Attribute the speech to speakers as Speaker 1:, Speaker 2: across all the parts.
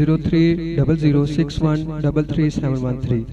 Speaker 1: 030061337113,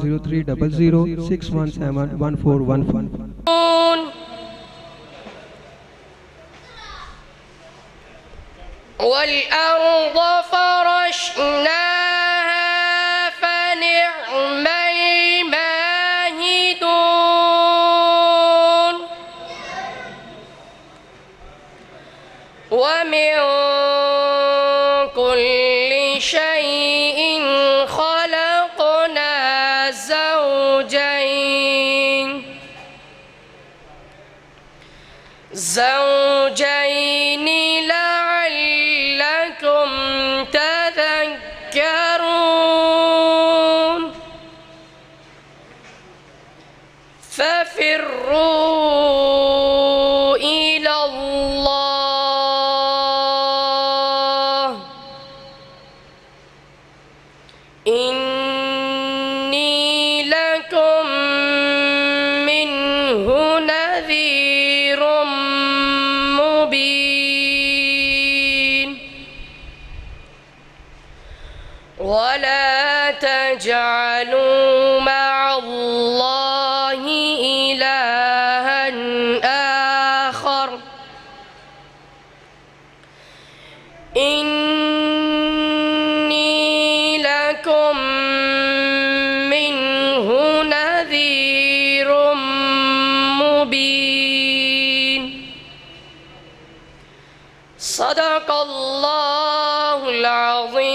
Speaker 1: 030061711415।
Speaker 2: والأرض فرشناها فنعم الماهدون ومن كل شيء خلقنا زوجين لعلكم تذكرون ففروا إلى الله إني لكم منه نذير مبين ولا تجعلوا مع الله إلها آخر إني لكم منه نذير مبين صدق الله العظيم।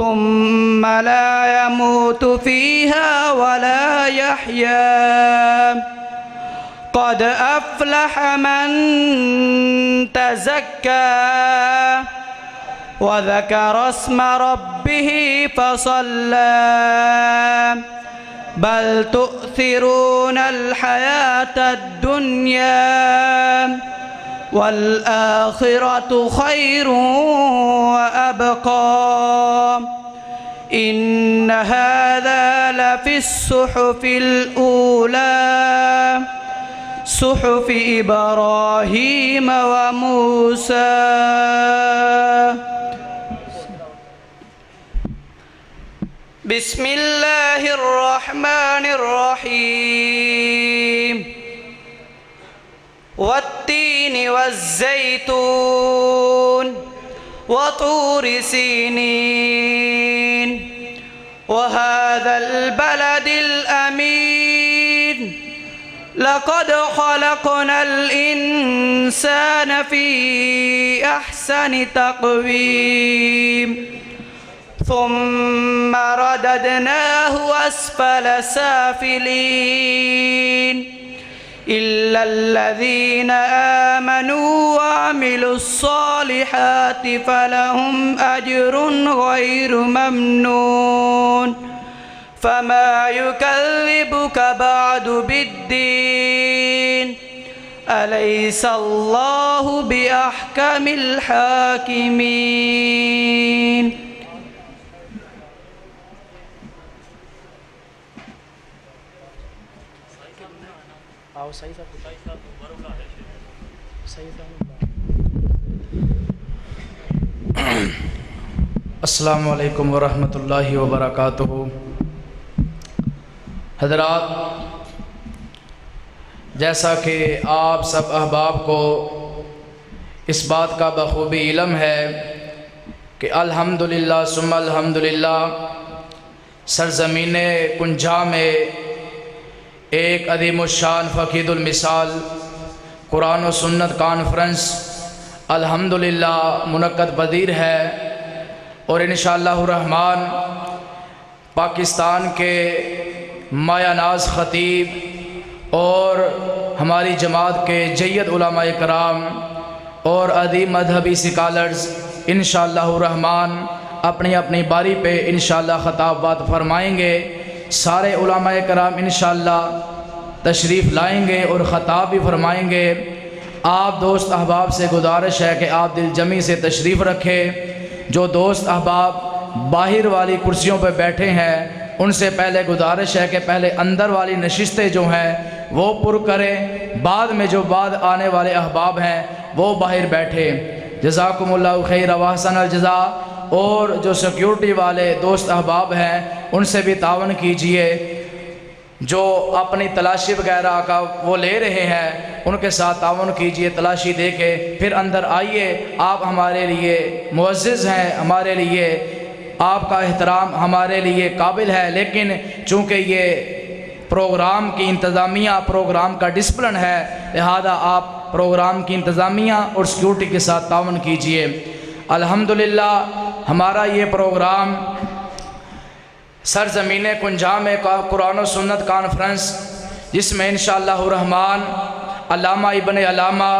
Speaker 3: ثم لا يموت فيها ولا يحيا قد أفلح من تزكى وذكر اسم ربه فصلى بل تؤثرون الحياة الدنيا والآخرة خير وأبقى إن هذا لفي الصحف الأولى صحف إبراهيم وموسى بسم الله الرحمن الرحيم والتين والزيتون وطور سينين وهذا البلد الأمين لقد خلقنا الإنسان في أحسن تقويم ثم رددناه أسفل سافلين إلا الذين آمنوا وعملوا الصالحات فلهم أجر غير ممنون فما يكذبك بعد بالدين أليس الله بأحكم الحاكمين.
Speaker 4: السلام علیکم ورحمۃ اللہ وبرکاتہ. حضرات، جیسا کہ آپ سب احباب کو اس بات کا بخوبی علم ہے کہ الحمدللہ ثم الحمدللہ سرزمین کنجھا میں ایک عظیم الشان فقید المثال قرآن و سنت کانفرنس الحمدللہ منعقد پذیر ہے، اور انشاءاللہ الرحمن پاکستان کے مایہ ناز خطیب اور ہماری جماعت کے جید علماء کرام اور عظیم مذہبی سکالرز انشاءاللہ الرحمن اپنی اپنی باری پہ انشاءاللہ خطابات فرمائیں گے. سارے علماء کرام انشاءاللہ تشریف لائیں گے اور خطاب بھی فرمائیں گے. آپ دوست احباب سے گزارش ہے کہ آپ دل جمی سے تشریف رکھیں. جو دوست احباب باہر والی کرسیوں پہ بیٹھے ہیں ان سے پہلے گزارش ہے کہ پہلے اندر والی نشستیں جو ہیں وہ پر کریں، بعد میں جو بعد آنے والے احباب ہیں وہ باہر بیٹھے. جزاکم اللہ خیر و احسن الجزاء. اور جو سیکیورٹی والے دوست احباب ہیں ان سے بھی تعاون کیجئے، جو اپنی تلاشی وغیرہ کا وہ لے رہے ہیں ان کے ساتھ تعاون کیجئے، تلاشی دے کے پھر اندر آئیے. آپ ہمارے لیے معزز ہیں، ہمارے لیے آپ کا احترام ہمارے لیے قابل ہے، لیکن چونکہ یہ پروگرام کی انتظامیہ پروگرام کا ڈسپلن ہے، لہذا آپ پروگرام کی انتظامیہ اور سیکیورٹی کے ساتھ تعاون کیجئے. الحمدللہ ہمارا یہ پروگرام سرزمین کنجھا میں قرآن و سنت کانفرنس، جس میں انشاءاللہ الرحمن علامہ ابن علامہ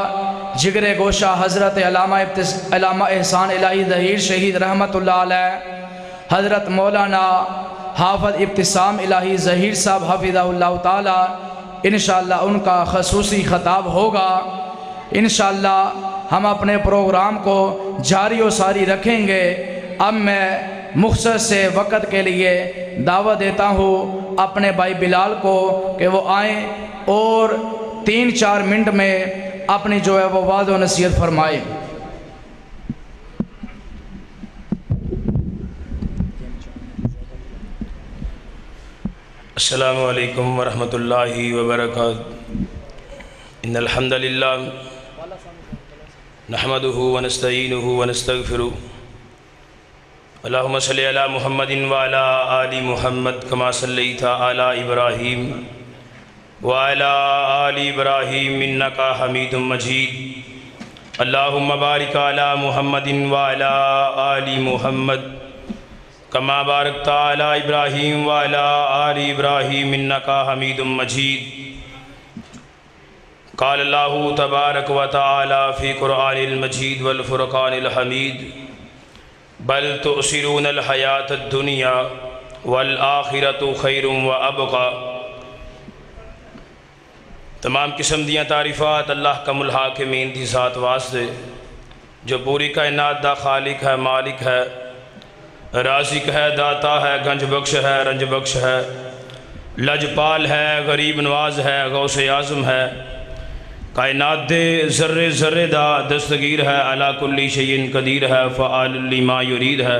Speaker 4: جگر گوشہ حضرت علامہ احسان الہی ظہیر شہید رحمۃ اللہ علیہ، حضرت مولانا حافظ ابتسام الہی ظہیر صاحب حفظہ اللہ تعالی، انشاءاللہ ان کا خصوصی خطاب ہوگا. انشاءاللہ ہم اپنے پروگرام کو جاری و ساری رکھیں گے. اب میں مختصر سے وقت کے لیے دعوت دیتا ہوں اپنے بھائی بلال کو کہ وہ آئیں اور 3-4 منٹ میں اپنی جو ہے وہ وعظ و نصیحت فرمائے.
Speaker 5: السلام علیکم ورحمۃ اللہ وبرکاتہ. ان الحمد للہ نحمده ونستعینه ونستغفره. اللہم صلی علی محمد وعلی آل محمد کما صلیت علی ابراہیم وعلی آل ابراہیم انک حمید مجید. اللہم بارک علی محمد وعلی آل محمد کما بارکت علی ابراہیم وعلی آل ابراہیم انک حمید مجید. قال اللہ تبارک و تعالی فی قرآن المجید والفرقان الحمید بل تؤثرون الحیاۃ الدنیا والآخرۃ خیر وابقی. تمام قسم دیاں تعریفات اللہ کا الحاکمین دی ذات واسطے جو پوری کائنات دا خالق ہے، مالک ہے، رازق ہے، داتا ہے، گنج بخش ہے، رنج بخش ہے، لجپال ہے، غریب نواز ہے، غوث اعظم ہے، کائنات دے ذرے ذرے دا دستگیر ہے، علی کل شیء قدیر ہے، فعال لما یرید ہے.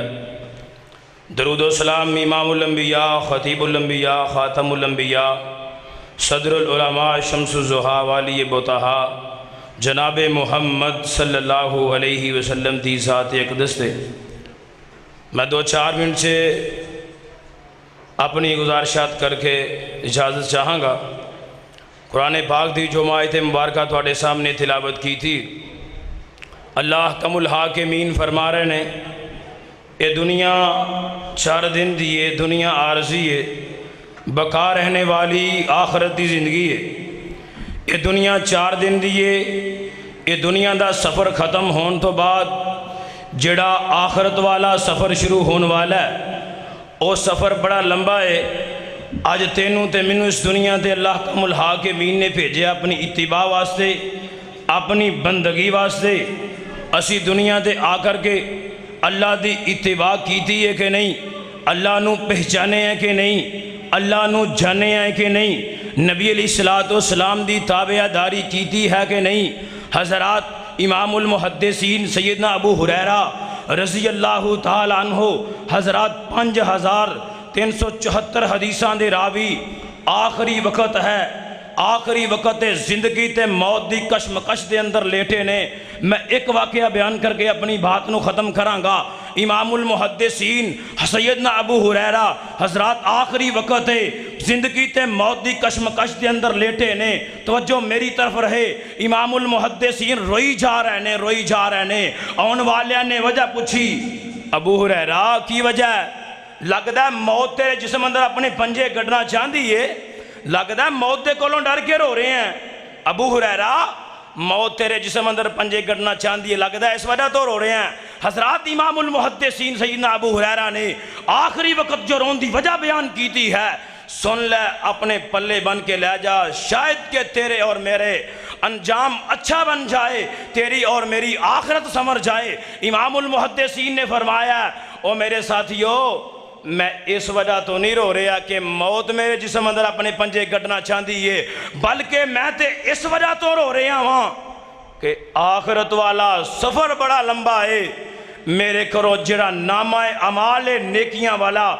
Speaker 5: درود و سلام امام الانبیاء، خطیب الانبیاء، خاتم الانبیاء، صدر العلماء، شمس الضحیٰ، والی بطحا، جناب محمد صلی اللہ علیہ وسلم دی ذات اقدس تے میں 2-4 منٹ سے اپنی گزارشات کر کے اجازت چاہاں گا۔ قرآن پاک دی جو آیت مبارکہ تواڈے سامنے تلاوت کی تھی، اللہ کم الحاکمین فرما رہے نے یہ دنیا 4 دن دی ہے، دنیا عارضی ہے، بقا رہنے والی آخرت دی زندگی ہے۔ یہ دنیا 4 دن دی ہے، یہ دنیا دا سفر ختم ہون تو بعد جڑا آخرت والا سفر شروع ہون والا ہے، وہ سفر بڑا لمبا ہے۔ آج تینوں تے منوں اس دنیا تے اللہ کم الحاکمین نے بھیجے اپنی اتباع واسطے، اپنی بندگی واسطے۔ اسی دنیا تے آ کر کے اللہ دی اتباع کیتی ہے کہ نہیں، اللہ نو پہچانے ہیں کہ نہیں، اللہ نو جانے ہیں کہ نہیں، نبی علیہ السلام دی تابعداری کیتی ہے کہ نہیں۔ حضرات امام المحدثین سیدنا ابو ہریرہ رضی اللہ تعالیٰ عنہ حضرات 5374 حدیثاں دے راوی، آخری وقت ہے، آخری وقت زندگی تے موت دی کشمکش دے اندر لیٹے نے۔ میں ایک واقعہ بیان کر کے اپنی بات نو ختم کراں گا۔ امام المحدثین سیدنا ابو ہریرہ حضرات آخری وقت ہے، زندگی تے موت دی کشمکش دے اندر لیٹے نے۔ توجہ میری طرف رہے، امام المحدثین روئی جا رہے نے۔ آن والیاں نے وجہ پوچھی، ابو ہریرہ کی وجہ ہے؟ لگدا ہے موت تیرے جسم اندر اپنے پنجے گڈنا چاہندی ہے، لگدا ہے موت دے کولوں ڈر کے رو رہے ہیں۔ ابو ہریرہ موت تیرے جسم اندر پنجے گڈنا چاہندی ہے، لگدا ہے اس وجہ تو رو رہے ہیں۔ حضرات امام المحدثین سیدنا ابو ہریرہ نے آخری وقت جو رون دی وجہ بیان کیتی ہے، سن لے، اپنے پلے بن کے لے جا، شاید کہ تیرے اور میرے انجام اچھا بن جائے، تیری اور میری آخرت سمر جائے۔ امام المحدثین نے فرمایا، او میرے ساتھیو، میں اس وجہ تو نہیں رو رہا کہ موت میرے جسم اندر اپنے پنجے گڈنا چاہتی ہے، بلکہ میں تے اس وجہ تو رو رہا ہوں کہ آخرت والا سفر بڑا لمبا ہے، میرے کرو جڑا نامہ اعمال نیکیاں والا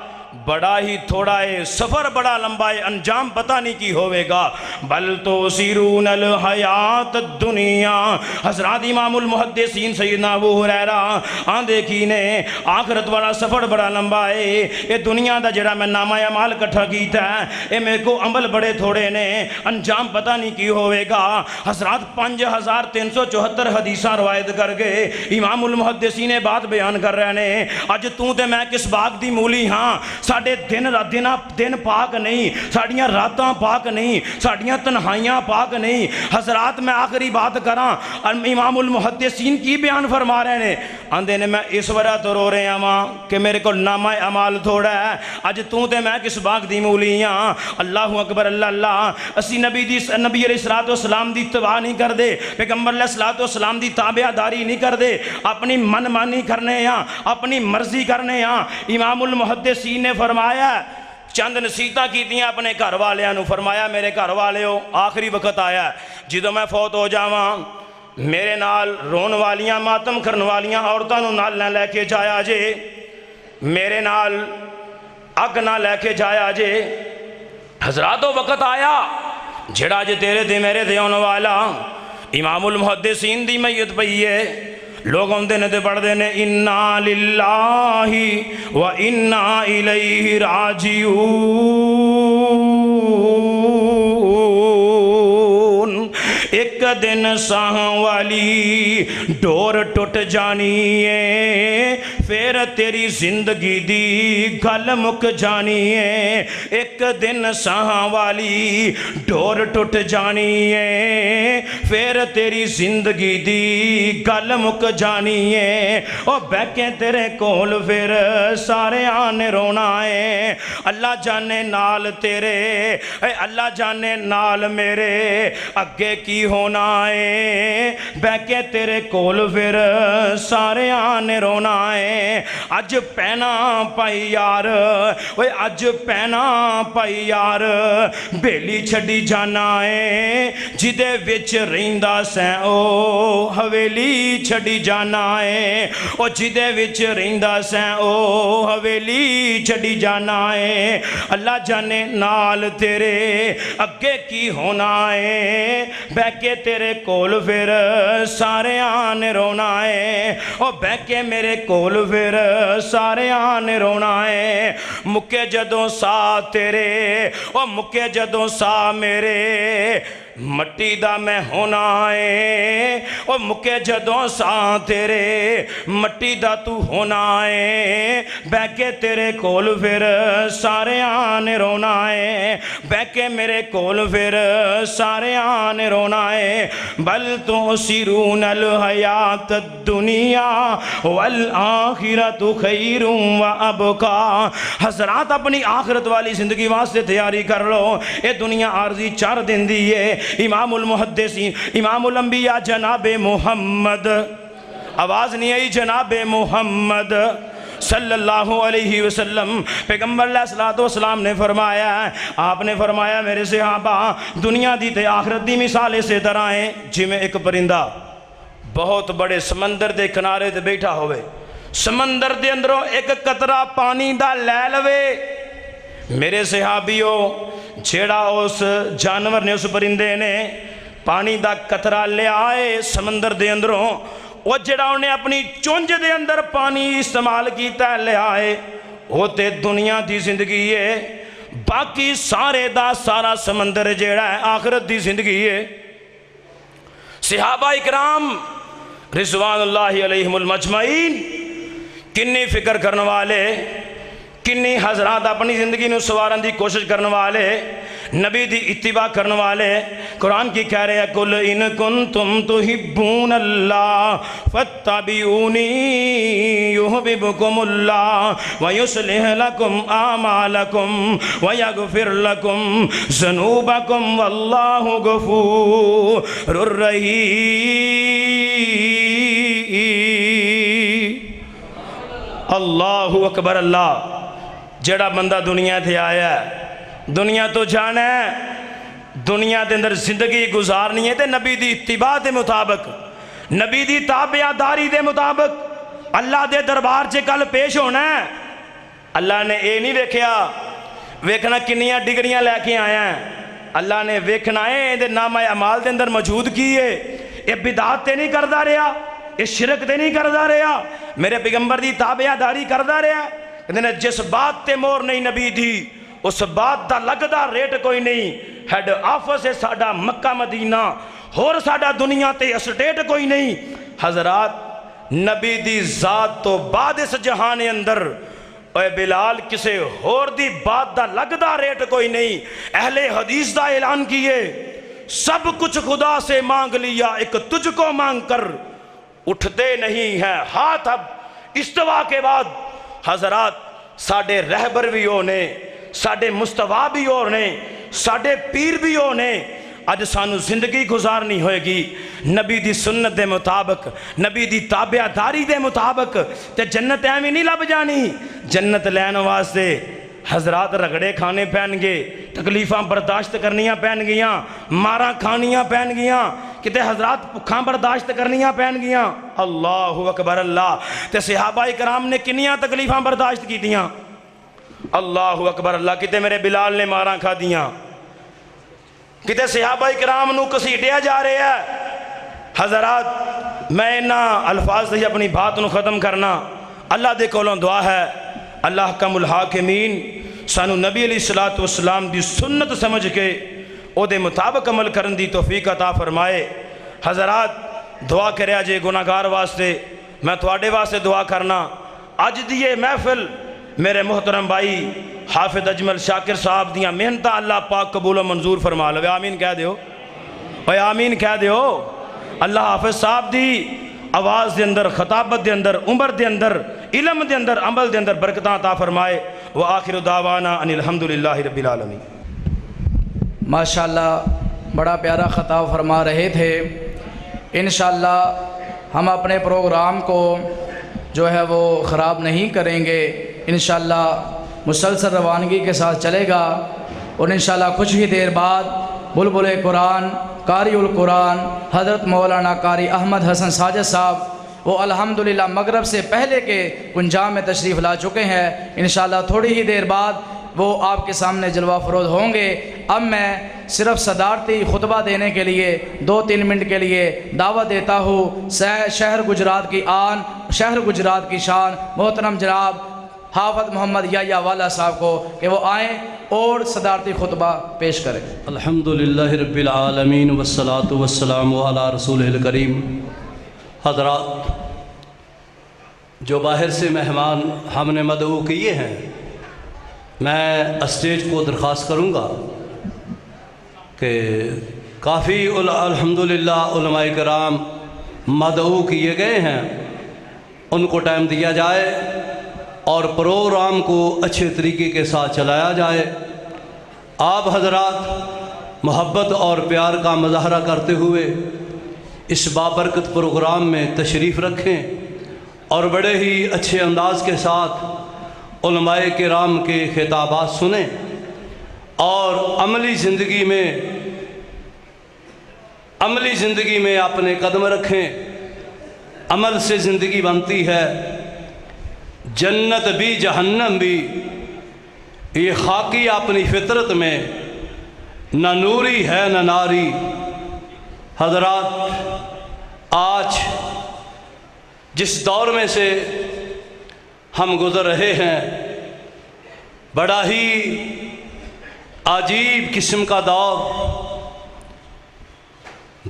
Speaker 5: بڑا ہی تھوڑا ہے، سفر بڑا لمبا ہے، انجام پتہ نہیں کی ہوئے گا۔ بل تؤثرون الحیات الدنیا، حضرات امام المحدثین سیدنا ابو ہریرہ دیکھی نے آخرت والا سفر بڑا لمبا ہے، یہ دنیا دا جڑا میں نامہ اعمال کٹھا کیتا ہے، یہ میرے کو عمل بڑے تھوڑے نے، انجام پتہ نہیں کی ہوئے گا۔ حضرات 5374 حدیثاں روایت کر گئے، امام المحدثین بات بیان کر رہے ہیں، اج تو تے میں کس باغ دی مولی ہاں، ساڑھے دن پاک نہیں، ساڑھیاں راتاں پاک نہیں، ساڑھیاں تنہائیاں پاک نہیں۔ حضرات میں آخری بات کراں، امام المحدثین کی بیان فرما رہے ہیں، آندے نے میں اس وجہ تو رو رہے ہیں کہ میرے کو نامہ اعمال تھوڑا ہے، اج تو تے میں کس باغ دی مولی ہاں۔ اللہ اکبر، اللہ اللہ۔ اسی نبی علیہ السلام دی اتباع نہیں کر دے، پیغمبر علیہ السلام دی تابعداری نہیں کر دے، اپنی من مانی کرنے ہاں، اپنی مرضی کرنے ہاں۔ امام المحدثین نے فرمایا، چند نصیحتاں کیتیاں اپنے گھر والیاں نو، فرمایا میرے گھر والیو، آخری وقت آیا ہے، جدوں میں فوت ہو جاواں میرے نال رون والیاں ماتم کرن والیاں عورتاں نو نال نہ لے کے جایا جے، میرے نال اگ نہ لے کے جایا جے۔ حضراتو وقت آیا جڑا جے تیرے دے میرے دے ہونے والا، امام المحدثین دی میت پئی ہے، لوگ آندے نے تے پڑھ دے نے انا للہ و انا الیہ راجعون۔ ایک دن ساہ والی ڈور ٹوٹ جانی ہے، پھر تیری زندگی دی گل مک جانی ہے۔ ایک دن ساہ والی ڈور ٹوٹ جانی ہے، پھر تیری زندگی دی گل مک جانی ہے۔ او بیکیں تیرے کول پھر سارے آنے رونا ہے، اللہ جانے نال تیرے، اے اللہ جانے نال میرے اگے کی ہونا ہے، بیکیں تیرے کول پھر سارے آنے رونا ہے۔ اج پینا پائی یار اوے اج پینا پائی یار بیلی چھڑی جانا ہے جدے وچ رہندا سیں او حویلی چھڑی جانا ہے او جدے وچ رہندا سیں او حویلی چھڑی جانا ہے اللہ جانے نال تیرے اگے کی ہونا ہے بہ کے تیرے کول پھر سارے آنے رونا ہے او بہ کے میرے کول پھر سارے آنے رونا ہے مکے جدوں سا تیرے او مکے جدوں سا میرے مٹی دا میں ہونا ہے او مکے جدوں سا تیرے مٹی دا تو ہونا ہے بہ کے تیرے کول پھر سارے آنے رونا ہے بہ کے میرے کول پھر سارے آنے رونا ہے بل تؤثرون الحیات الدنیا والآخرت خیر وابقا حضرات اپنی آخرت والی زندگی واسطے تیاری کر لو اے دنیا عارضی 4 دن دی ہے امام المحدثین امام الانبیاء جناب محمد آواز نہیں آئی جناب محمد صلی اللہ علیہ وسلم پیغمبر علیہ السلام نے فرمایا ہے آپ نے فرمایا میرے صحابہ دنیا دی تے آخرت دی مثال اسے طرح ہیں جی میں ایک پرندہ بہت بڑے سمندر دے کنارے دے بیٹھا ہوئے سمندر دے اندروں ایک قطرہ پانی دا لے لوے میرے صحابیوں جیڑا اس جانور نے اس پرندے نے پانی دا قطرہ لے آئے سمندر دے اندروں وہ جڑا انہیں اپنی چونج دے اندر پانی استعمال کیتا لے آئے وہ تے دنیا دی زندگی ہے باقی سارے دا سارا سمندر جڑا ہے آخرت دی زندگی ہے صحابہ اکرام رضوان اللہ علیہم المجمعین کنی فکر کرنے والے کنی حضرات اپنی زندگی نو سوارن دی کوشش کرنے والے نبی دی اتباع کرنے والے قرآن کی کہہ رہے ہیں قُلْ إِن كُنْتُمْ تُحِبُّونَ اللَّهَ فَاتَّبِعُونِي يُحْبِبْكُمُ اللَّهُ وَيُصْلِحْ لَكُمْ أَعْمَالَكُمْ وَيَغْفِرْ لَكُمْ ذُنُوبَكُمْ وَاللَّهُ غَفُورٌ رحیم اللہ اکبر اللہ جڑا بندہ دنیا تھے آیا ہے دنیا تو جانا ہے دنیا دے اندر زندگی گزارنی ہے تے نبی دی اتباع دے مطابق نبی دی تابعہ داری دے مطابق اللہ دے دربار سے کل پیش ہونا ہے اللہ نے اے نہیں ویکھیا ویکھنا کنیاں ڈگریاں لے کے آیا ہیں اللہ نے ویکھنا ہے دے نامہ اعمال دے اندر موجود کیے اے بدعات تے نہیں کردہ رہا اے شرک تے نہیں کردہ رہا میرے پیغمبر دی تابعہ داری کردہ رہا کہ جس بات تے مور نہیں نبی دی اس بات دا لگدا ریٹ کوئی نہیں ہیڈ آفس ہے ساڑا مکہ مدینہ اور ساڑا دنیا تے اسٹیٹ کوئی نہیں حضرات نبی دی ذات تو بعد اس جہان اندر اے بلال کسے اور دی بات دا لگدا ریٹ کوئی نہیں اہل حدیث دا اعلان کیے سب کچھ خدا سے مانگ لیا ایک تجھ کو مانگ کر اٹھتے نہیں ہیں ہاتھ اب استوا کے بعد حضرات ساڑے رہبر بھی ہونے ساڑے مستوی بھی ہونے ساڑے پیر بھی ہونے اج سانو زندگی گزارنی ہوئے گی نبی دی سنت دے مطابق نبی دی تابعہ داری دے مطابق تے جنت ایویں نہیں لب جانی جنت لین واسطے حضرات رگڑے کھانے پہن گے تکلیفاں برداشت کرنیاں پہن گیاں ماراں کھانیاں پہن گیاں کتے حضرات پکھاں برداشت کرنیاں پہن گیاں اللہ اکبر اللہ تے صحابہ کرام نے کنیاں تکلیفاں برداشت کی دیاں اللہ اکبر اللہ کتے میرے بلال نے ماراں کھا دیاں کتے صحابہ کرام نو کسیٹیا جا رہے ہیں حضرات میں انہاں الفاظ سے اپنی بات نو ختم کرنا اللہ دے کولوں دعا ہے اللہ حکم الحاکمین سانو نبی علیہ السلام دی سنت سمجھ کے او دے مطابق عمل کرن دی توفیق عطا فرمائے حضرات دعا کریا جے گناہگار واسطے میں تواڈے واسطے دعا کرنا اج دیے محفل میرے محترم بھائی حافظ اجمل شاکر صاحب دیاں محنتاں اللہ پاک قبول و منظور فرما لو آمین کہہ دیو اے آمین کہہ دیو اللہ حافظ صاحب دی آواز دے اندر خطابت دے اندر عمر دے اندر علم دے اندر عمل دے اندر برکتاں عطا فرمائے وآخر دعوانا ان الحمدللہ رب العالمین
Speaker 4: ماشاءاللہ بڑا پیارا خطاب فرما رہے تھے انشاءاللہ ہم اپنے پروگرام کو جو ہے وہ خراب نہیں کریں گے، انشاءاللہ مسلسل روانگی کے ساتھ چلے گا، اور انشاءاللہ کچھ ہی دیر بعد بلبل قرآن قاری القرآن حضرت مولانا قاری احمد حسن ساجد صاحب وہ الحمدللہ مغرب سے پہلے کے کنجام میں تشریف لا چکے ہیں، انشاءاللہ تھوڑی ہی دیر بعد وہ آپ کے سامنے جلوہ فروز ہوں گے۔ اب میں صرف صدارتی خطبہ دینے کے لیے 2-3 منٹ کے لیے دعوت دیتا ہوں شہر گجرات کی آن، شہر گجرات کی شان محترم جناب حافظ محمد یحییٰ والا صاحب کو کہ وہ آئیں اور صدارتی خطبہ پیش کریں۔
Speaker 6: الحمدللہ رب العالمین والصلاة والسلام علی رسول الکریم۔ حضرات، جو باہر سے مہمان ہم نے مدعو کیے ہیں، میں اسٹیج کو درخواست کروں گا کہ کافی الحمدللہ علماء کرام مدعو کیے گئے ہیں، ان کو ٹائم دیا جائے اور پروگرام کو اچھے طریقے کے ساتھ چلایا جائے۔ آپ حضرات محبت اور پیار کا مظاہرہ کرتے ہوئے اس بابرکت پروگرام میں تشریف رکھیں اور بڑے ہی اچھے انداز کے ساتھ علماء کرام کے خطابات سنیں اور عملی زندگی میں اپنے قدم رکھیں۔ عمل سے زندگی بنتی ہے، جنت بھی جہنم بھی، یہ خاکی اپنی فطرت میں، نہ نوری ہے نہ ناری۔ حضرات، آج جس دور میں سے ہم گزر رہے ہیں، بڑا ہی عجیب قسم کا دور،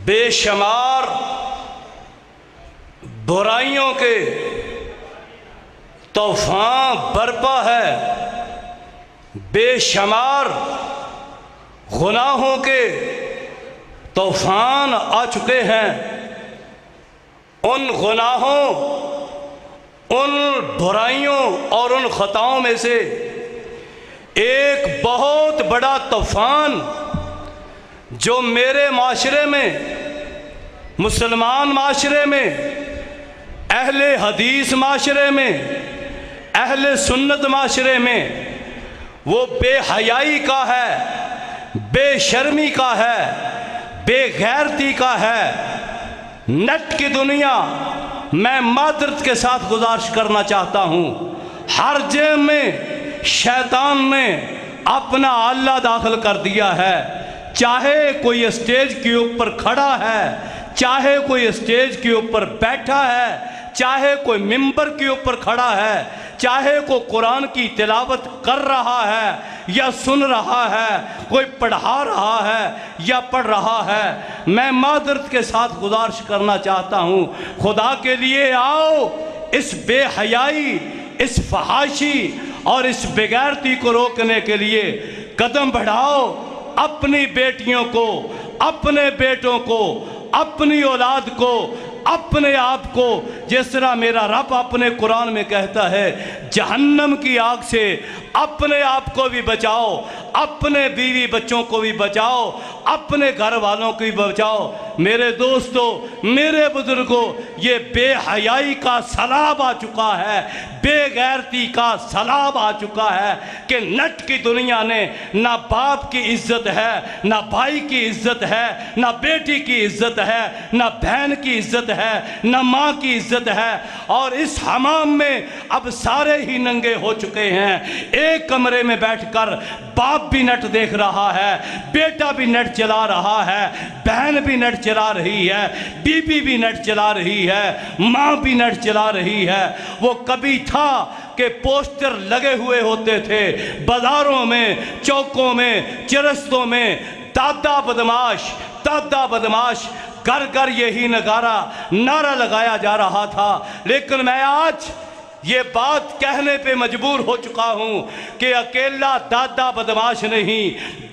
Speaker 6: بے شمار برائیوں کے طوفان برپا ہے، بے شمار گناہوں کے طوفان آ چکے ہیں۔ ان گناہوں، ان برائیوں اور ان خطاؤں میں سے ایک بہت بڑا طوفان جو میرے معاشرے میں، مسلمان معاشرے میں، اہل حدیث معاشرے میں، اہل سنت معاشرے میں، وہ بے حیائی کا ہے، بے شرمی کا ہے، بے غیرتی کا ہے۔ نٹ کی دنیا، میں معذرت کے ساتھ گزارش کرنا چاہتا ہوں، ہر جیب میں شیطان نے اپنا اللہ داخل کر دیا ہے۔ چاہے کوئی اسٹیج کے اوپر کھڑا ہے، چاہے کوئی اسٹیج کے اوپر بیٹھا ہے، چاہے کوئی ممبر کے اوپر کھڑا ہے، چاہے کوئی قرآن کی تلاوت کر رہا ہے یا سن رہا ہے، کوئی پڑھا رہا ہے یا پڑھ رہا ہے، میں معذرت کے ساتھ گزارش کرنا چاہتا ہوں، خدا کے لیے آؤ، اس بے حیائی، اس فحاشی اور اس بغیرتی کو روکنے کے لیے قدم بڑھاؤ۔ اپنی بیٹیوں کو، اپنے بیٹوں کو، اپنی اولاد کو، اپنے آپ کو، جس طرح میرا رب اپنے قرآن میں کہتا ہے، جہنم کی آگ سے اپنے آپ کو بھی بچاؤ، اپنے بیوی بچوں کو بھی بچاؤ، اپنے گھر والوں کو بھی بچاؤ۔ میرے دوستو، میرے بزرگوں، یہ بے حیائی کا سیلاب آ چکا ہے، بے غیرتی کا سیلاب آ چکا ہے کہ نٹ کی دنیا نے نہ باپ کی عزت ہے، نہ بھائی کی عزت ہے، نہ بیٹی کی عزت ہے، نہ بہن کی عزت ہے، نہ ماں کی عزت ہے، اور اس حمام میں اب سارے ہی ننگے ہو چکے ہیں۔ ایک کمرے میں بیٹھ کر باپ بھی نیٹ دیکھ رہا ہے، بیٹا بھی نیٹ چلا رہا ہے، بہن بھی نیٹ چلا رہی ہے، بیوی بھی نیٹ چلا رہی ہے، ماں بھی نیٹ چلا رہی ہے۔ وہ کبھی تھا کہ پوسٹر لگے ہوئے ہوتے تھے بازاروں میں، چوکوں میں، چرستوں میں، دادا بدماش، دادا بدماش، گھر گھر یہی نعرہ لگایا جا رہا تھا۔ لیکن میں آج یہ بات کہنے پہ مجبور ہو چکا ہوں کہ اکیلا دادا بدماش نہیں،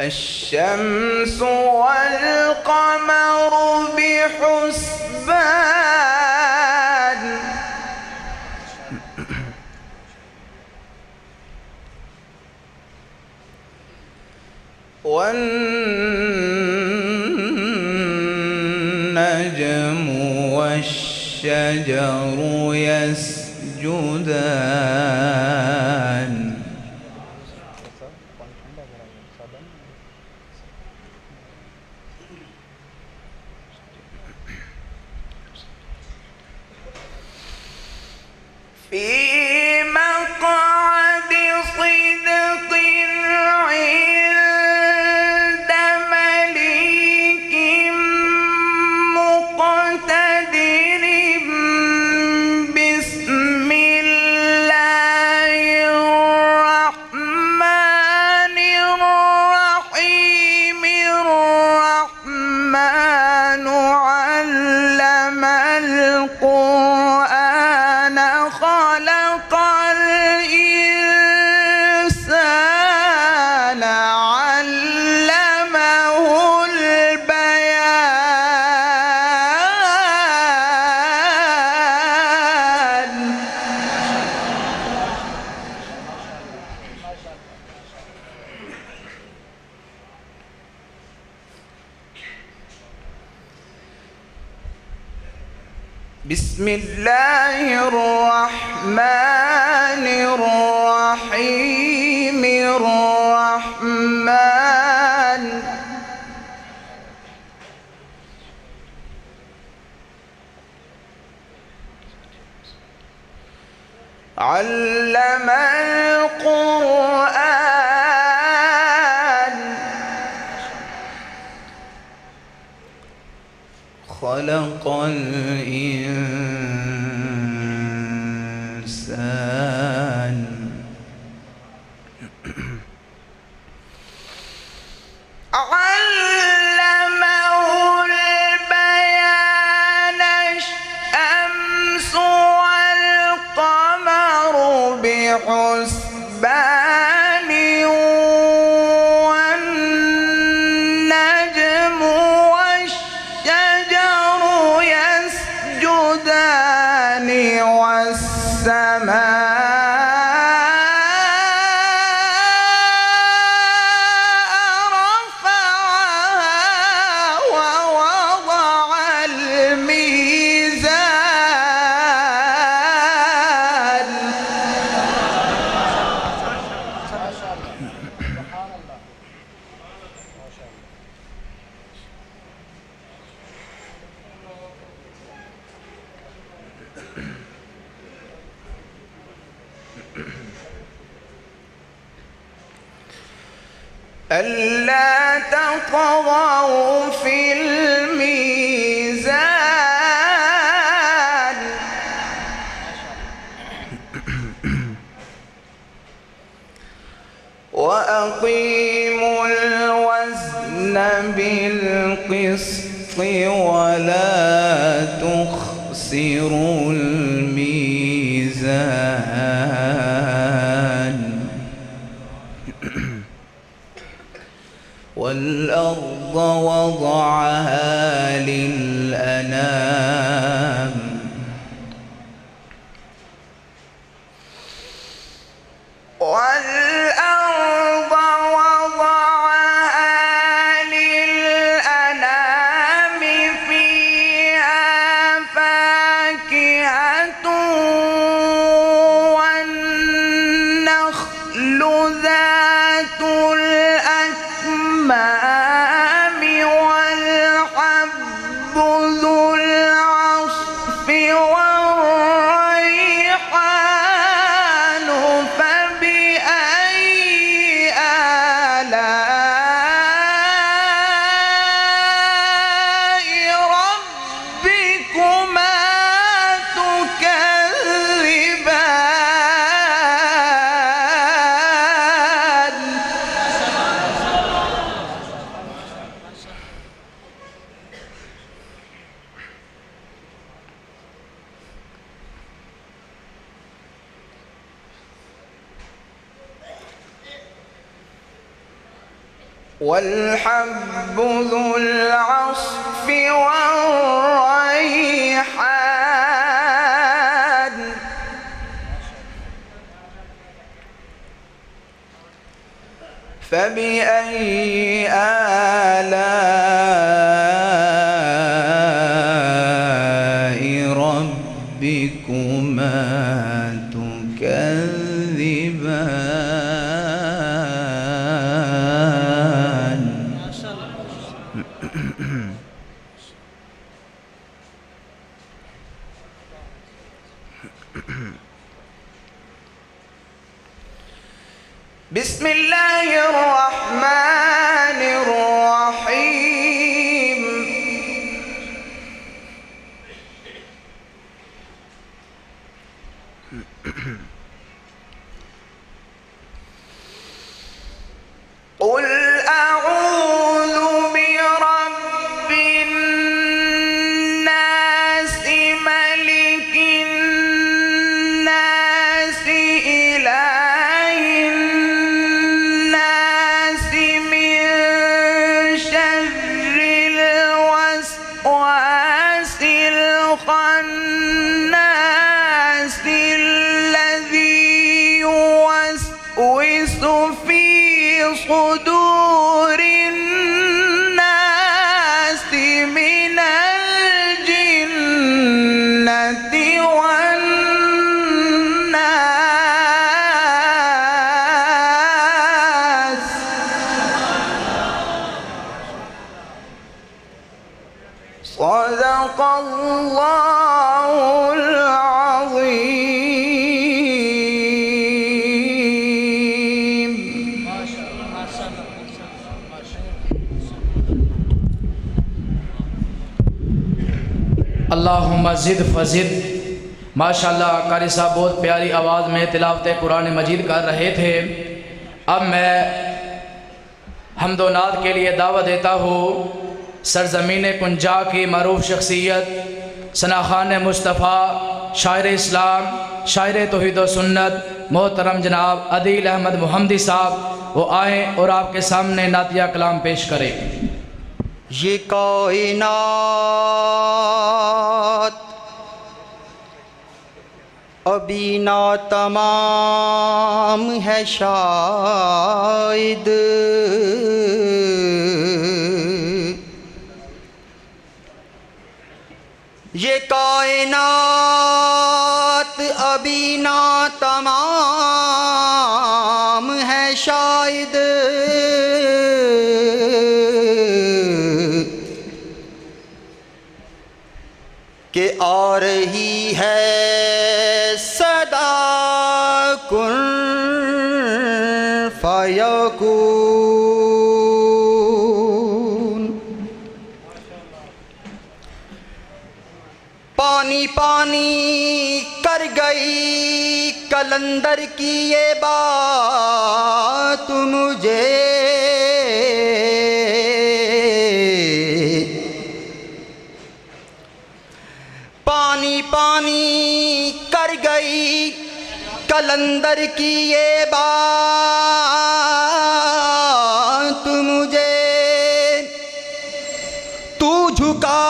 Speaker 7: الشمس والقمر بحسبان। والنجم والشجر يسجدان। في مقعد صدق عند مليك مقتدر। بسم الله الرحمن الرحيم الرحمن علم القرآن خلق الإنسان علمه البيان الشمس والقمر بحسبان والنجم والشجر يسجدان والسماء ألا تطغوا في الميزان وأقيموا الوزن بالقسط ولا تخسروا الميزان والأرض وضعها للأنام والأرض وضعها للأنام فيها فاكهة والنخل ذات الأكمام والحب ذو العصف والريحان فبأي آلاء ربكما تكذبان والحب ذو العصف والريحان فبأي آلاء ربكما تكذبان بسم الله الرحمن الرحيم قل أعوذ برب الناس ملك الناس إله الناس من شر الوسواس الخناس الذي يوسوس في صدور الناس من الجنة صدق اللہ العظیم.
Speaker 4: اللہم زد فزد. ماشاءاللہ قاری صاحب بہت پیاری آواز میں تلاوت قرآن مجید کر رہے تھے. اب میں حمد و نعت کے لیے دعوت دیتا ہوں سرزمین کنجا کی معروف شخصیت ثنا خان مصطفیٰ، شاعر اسلام، شاعر توحید و سنت، محترم جناب عدیل احمد محمدی صاحب، وہ آئیں اور آپ کے سامنے نعتیہ کلام پیش کریں.
Speaker 3: یہ کائنات ابھی ناتمام ہے شاید، یہ کائنات ابھی ناتمام ہے شاید، کہ آ رہی ہے صدا کن فیکون. پانی پانی کر گئی کلندر کی یہ بات مجھے، پانی پانی کر گئی کلندر کی یہ بات مجھے. تو جھکا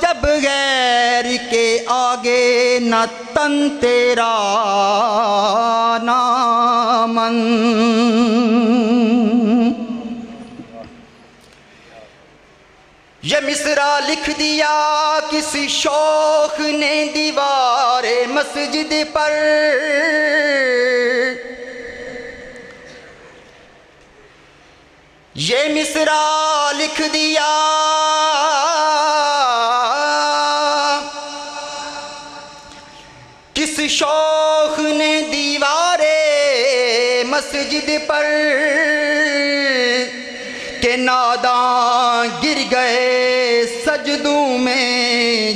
Speaker 3: جب غیر کے آگے نہ تن تیرا نہ من. یہ مصرع لکھ دیا کسی شوخ نے دیوار مسجد پر، یہ مصرع لکھ دیا کس شوخ نے دیوار مسجد پر، کہ ناداں گر گئے سجدوں میں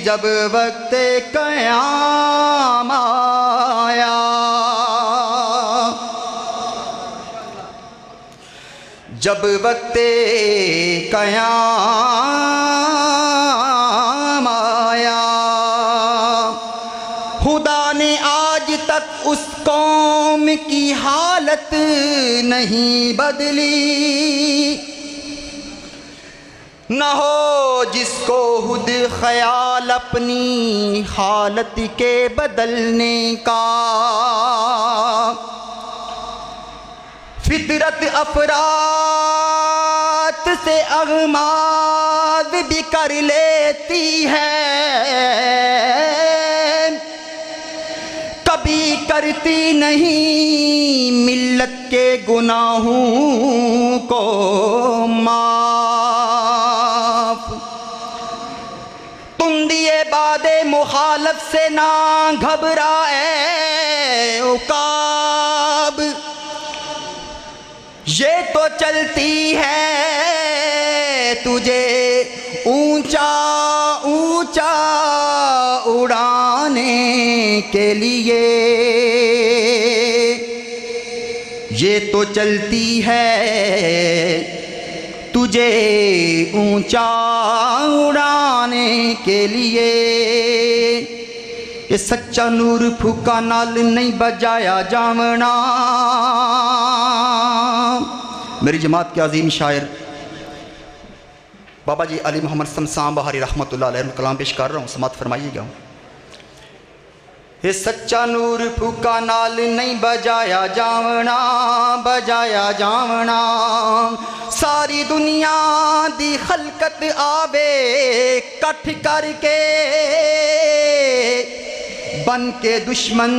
Speaker 3: جب وقت قیام آیا. جب وقت قیام آیا، خدا نے آج تک اس قوم کی حالت نہیں بدلی، نہ ہو جس کو خود خیال اپنی حالت کے بدلنے کا. فطرت افراد سے اغماد بھی کر لیتی ہے، کبھی کرتی نہیں ملت کے گناہوں کو معاف. تم دیے باد مخالف سے نہ گھبرائے عقاب، یہ تو چلتی ہے تجھے اونچا اونچا اڑانے کے لیے، یہ تو چلتی ہے تجھے اونچا اڑانے کے لیے. یہ سچا نور پھوکا نال نہیں بجایا جامنا. میری جماعت کے عظیم شاعر بابا جی علی محمد شمسان بہاری رحمۃ اللہ علیہ کلام پیش کر رہا ہوں، سماعت فرمائیے گا. یہ سچا نور پھوکا نال نہیں بجایا جامنا، بجایا جامنا. ساری دنیا دی خلقت آوے کٹھ کر کے، بن کے دشمن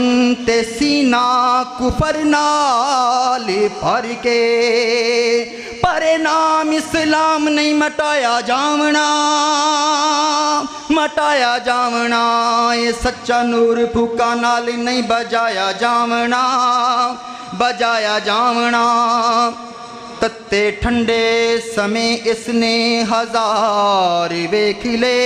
Speaker 3: تے سینہ کفر نال بھر کے، پر نام اسلام نہیں مٹایا جامنا. مٹایا جاونا یہ سچا نور پھوکا نال نہیں بجایا جاونا بجایا جاونا تتے ٹھنڈے سمیں اس نے ہزار ویکھ لے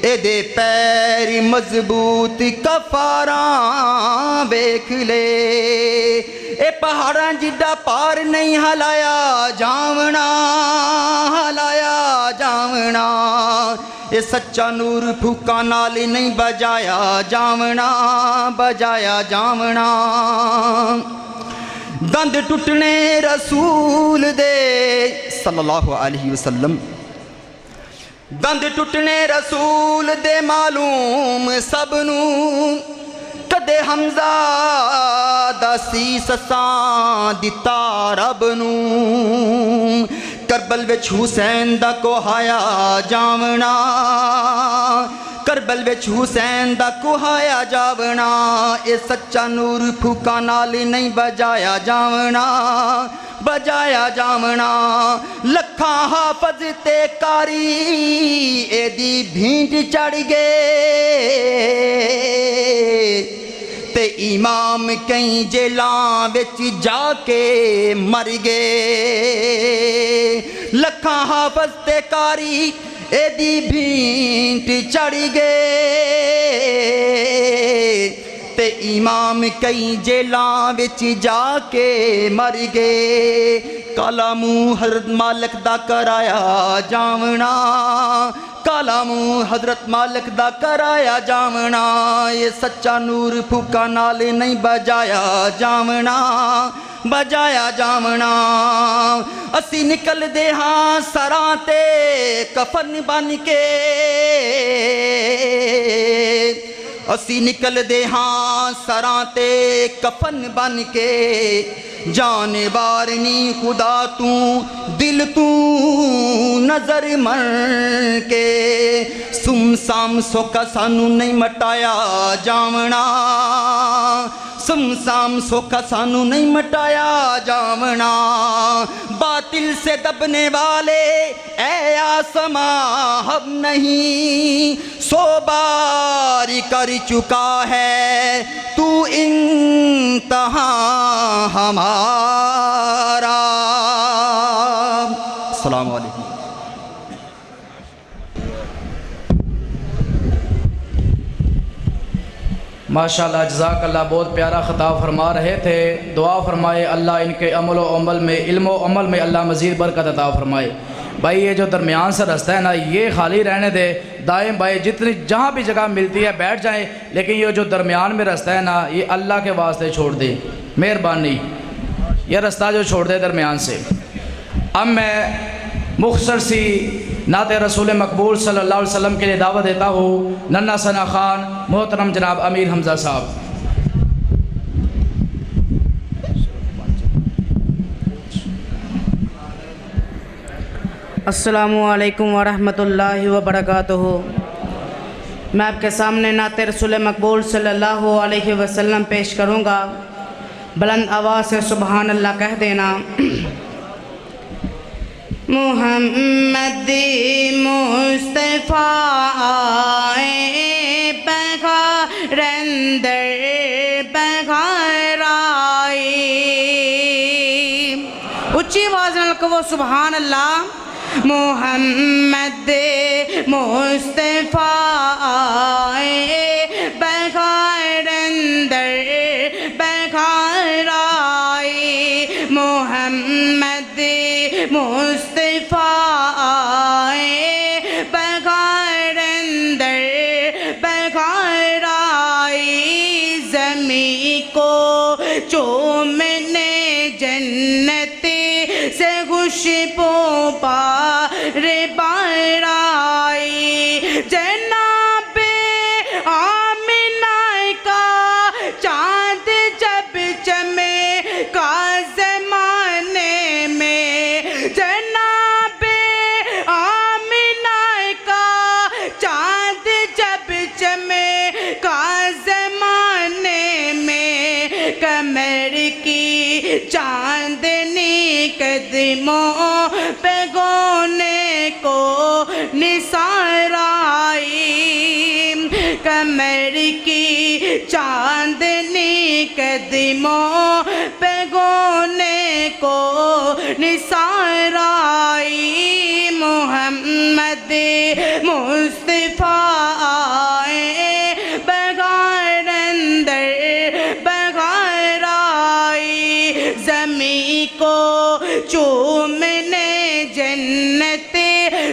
Speaker 3: اے دے پیر مضبوط کفاراں ویکھ لے اے پہاڑاں جڈا پار نہیں ہلایا جاونا ہلایا جاونا اے سچا نور پھوکا نال نہیں بجایا جاونا بجایا جاونا دند ٹوٹنے رسول دے صلی اللہ علیہ وسلم دند ٹوٹنے رسول دے معلوم سب نوں کدے حمزہ دا سیس ساں دتا رب نوں کربل وچ حسین دا کوہایا جاونا کربل وچ حسین دا کوہایا جاونا اے سچا نور پھوکا نال نہیں بجایا جاونا بجایا جاونا لکھاں حافظ تے کاری اے دی بھینٹ چڑھ گئے تے امام کئی جیلاں وچ جا کے مر گئے لکھاں حافظ تے کاری اے دی بھینٹ چڑھ گئے تے امام کئی جیلاں وچ جا کے مر گئے کالا منہ حضرت مالک دا کرایا جاونا کالا منہ حضرت مالک دا کرایا جاونا یہ سچا نور پھوکا نال نہیں بجایا جاونا بجایا جاونا اسی نکل دے ہاں سراں تے کفن بن کے اسی نکل دے ہاں سراں تے کفن بن کے جان بارنی خدا تو دل تو نظر من کے سم سام سوکا سانو نہیں مٹایا جاونا سم سام سوکا سانو نہیں مٹایا جاونا باطل سے دبنے والے اے آسماں ہم نہیں سو بار کر چکا ہے تو انتہا ہمارا السلام علیکم
Speaker 4: ماشاءاللہ جزاک اللہ بہت پیارا خطاب فرما رہے تھے دعا فرمائے اللہ ان کے عمل و عمل میں علم و عمل میں اللہ مزید برکت عطا فرمائے بھائی یہ جو درمیان سے رستہ ہے نا یہ خالی رہنے دے دائیں بائیں جتنی جہاں بھی جگہ ملتی ہے بیٹھ جائیں لیکن یہ جو درمیان میں رستہ ہے نا یہ اللہ کے واسطے چھوڑ دے مہربانی یہ رستہ جو چھوڑ دے درمیان سے اب میں مختصر سی نعت رسول مقبول صلی اللہ علیہ وسلم کے لیے دعوت دیتا ہوں ننھا ثنا خان محترم جناب امیر حمزہ صاحب
Speaker 8: السلام علیکم ورحمۃ اللہ وبرکاتہ میں آپ کے سامنے نعت رسول مقبول صلی اللہ علیہ وسلم پیش کروں گا بلند آواز سے سبحان اللہ کہہ دینا محمد مصطفیٰ پیغمبر پیغمبر اچھی آواز نال کہو سبحان اللہ محمد مصطفیٰ پیغمبر پیغمبر محمد مصطفیٰ پیغمبر پیغمبر زمین کو چومنے جنت سے خوشبو پار پار آئی جناب آمنہ کا چاند جب چمے کا زمانے میں جناب آمنہ کا چاند جب چمے کا زمانے میں کمر کی چاندنی قدموں پہ گونے کو نثار آئی، کمر کی چاندنی قدموں پہ گونے کو نثار آئی، محمد مصطفیٰ آئے بغیر اندر بغیر آئی، زمین کو چومنے جنت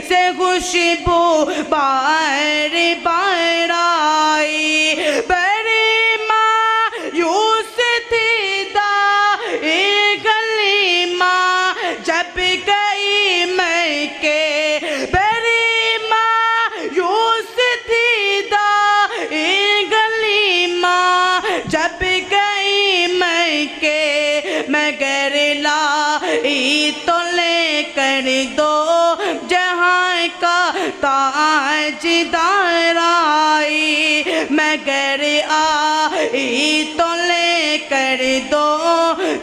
Speaker 8: سے خوشبو بار بار آئی، بڑی مایوس تھی دائی گلیماں جب گئی مکے، بڑی مایوس تھی دائی گلیماں جب گئی مکے، مگر لائی تو لے کر دو جہاں کا تاجدار آئی، مگر آئی تو لے کر دو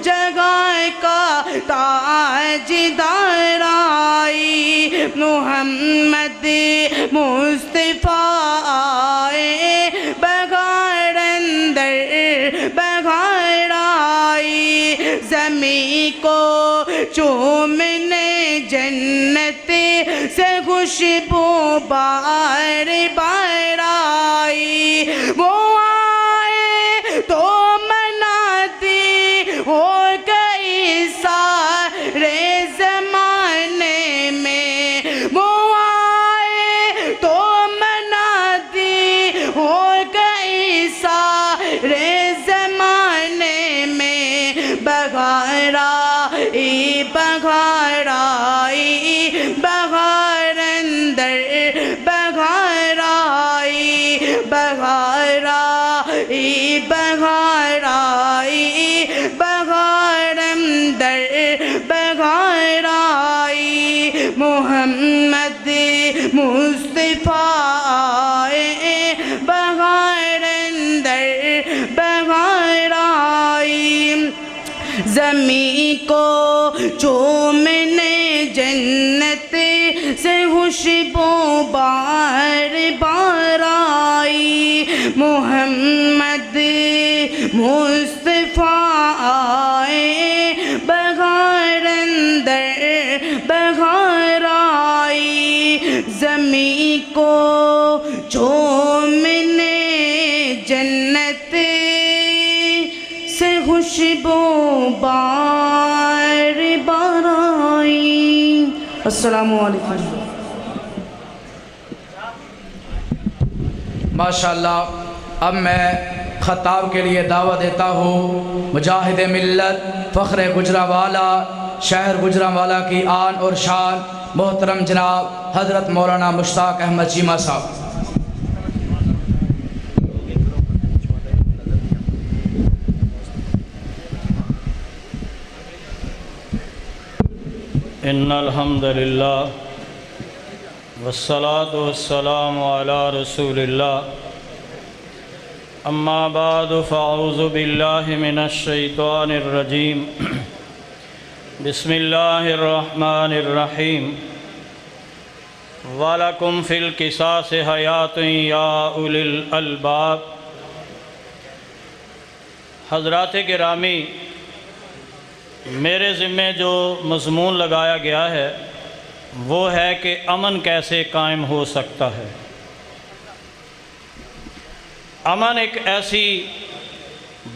Speaker 8: جگہ کا تاجدار آئی، محمد مصطفیٰ آئے بغیر اندر بغیر آئی، زمین کو چومنے جنت سے خوشبو بار بار آئی، وہ آئے تو مناتی ہو گئی سارے زمانے میں، وہ آئے تو مناتی ہو گئی سارے زمانے میں، بغیر آئی بغیر آئی بغیر اندر بغیر آئی، بغیر آئی بغیر آئی بغیر اندر بغیر آئی، محمد مصطفیٰ آئے بغیر اندر بغیر آئی، زمین کو چومنے جنت سے خوشبو بار بار آئی، محمد مصطفیٰ آئے بغیر اندر بغیر آئی، زمین کو چومنے جنت سے خوشبو بار بار آئی۔ السلام علیکم۔
Speaker 4: ماشاءاللہ، اب میں خطاب کے لیے دعوت دیتا ہوں مجاہد ملت فخر گجرانوالہ شہر گجرانوالہ کی آن اور شان محترم جناب حضرت مولانا مشتاق احمد چیمہ صاحب۔
Speaker 9: ان الحمد للہ والصلاة والسلام علی رسول اللہ، اما بعد فاعوذ باللہ من الشیطان الرجیم، بسم اللہ الرحمن الرحیم، وَلَكُمْ فِي الْقِصَاصِ حَيَاةٌ يَا أُولِي الْأَلْبَابِ۔ حضرات گرامی، میرے ذمہ جو مضمون لگایا گیا ہے وہ ہے کہ امن کیسے قائم ہو سکتا ہے۔ امن ایک ایسی